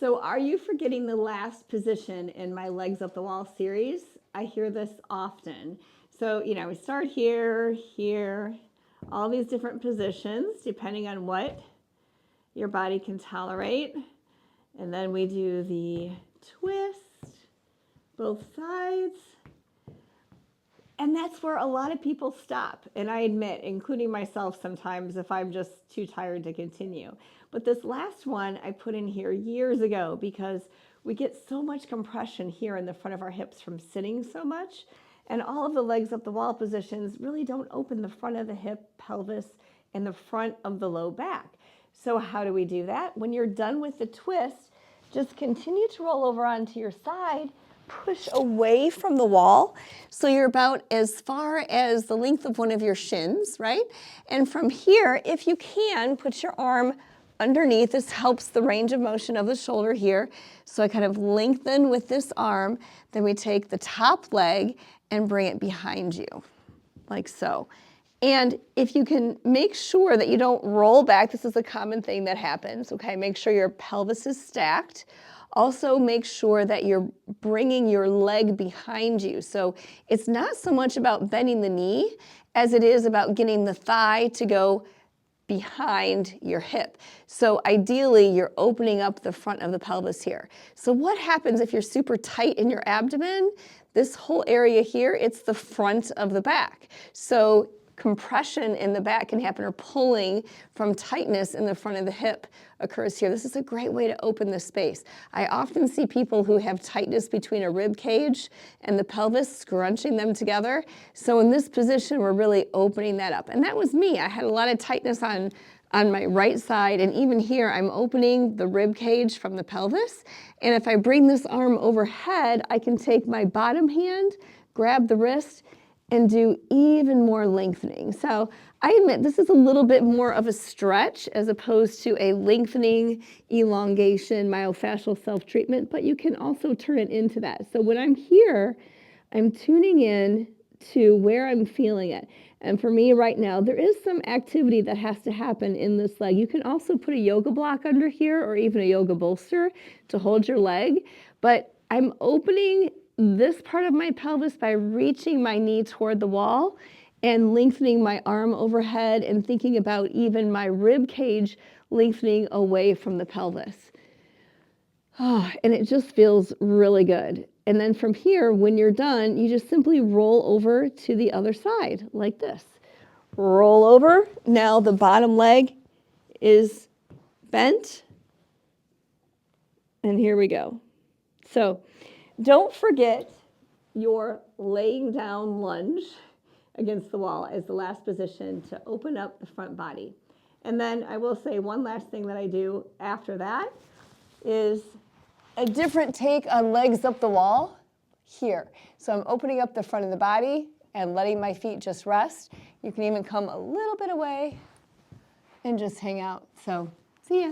So are you forgetting the last position in my Legs Up the Wall series? I hear this often. So, we start here, here, all these different positions depending on what your body can tolerate. And then we do the twist, both sides. And that's where a lot of people stop. And I admit, including myself sometimes, if I'm just too tired to continue. But this last one I put in here years ago because we get so much compression here in the front of our hips from sitting so much. And all of the Legs Up the Wall positions really don't open the front of the hip, pelvis, and the front of the low back. So how do we do that? When you're done with the twist, just continue to roll over onto your side, push away from the wall. So you're about as far as the length of one of your shins, right? And from here, if you can, put your arm underneath. This helps the range of motion of the shoulder here. So I kind of lengthen with this arm. Then we take the top leg and bring it behind you, like so. And if you can make sure that you don't roll back, this is a common thing that happens, okay? Make sure your pelvis is stacked. Also make sure that you're bringing your leg behind you. So it's not so much about bending the knee as it is about getting the thigh to go behind your hip. So ideally, you're opening up the front of the pelvis here. So what happens if you're super tight in your abdomen? This whole area here, it's the front of the back. So compression in the back can happen, or pulling from tightness in the front of the hip occurs here. This is a great way to open the space. I often see people who have tightness between a rib cage and the pelvis, scrunching them together. So in this position, we're really opening that up. And that was me. I had a lot of tightness on my right side, and even here, I'm opening the rib cage from the pelvis. And if I bring this arm overhead, I can take my bottom hand, grab the wrist, and do even more lengthening. So I admit this is a little bit more of a stretch as opposed to a lengthening, elongation, myofascial self-treatment, but you can also turn it into that. So when I'm here, I'm tuning in to where I'm feeling it. And for me right now, there is some activity that has to happen in this leg. You can also put a yoga block under here or even a yoga bolster to hold your leg, but I'm opening this part of my pelvis by reaching my knee toward the wall and lengthening my arm overhead and thinking about even my rib cage lengthening away from the pelvis. Oh, and it just feels really good. And then from here, when you're done, you just simply roll over to the other side like this. Roll over. Now the bottom leg is bent. And here we go. So don't forget your laying down lunge against the wall as the last position to open up the front body. And then I will say one last thing that I do after that is a different take on Legs Up the Wall here. So I'm opening up the front of the body and letting my feet just rest. You can even come a little bit away and just hang out. So see ya.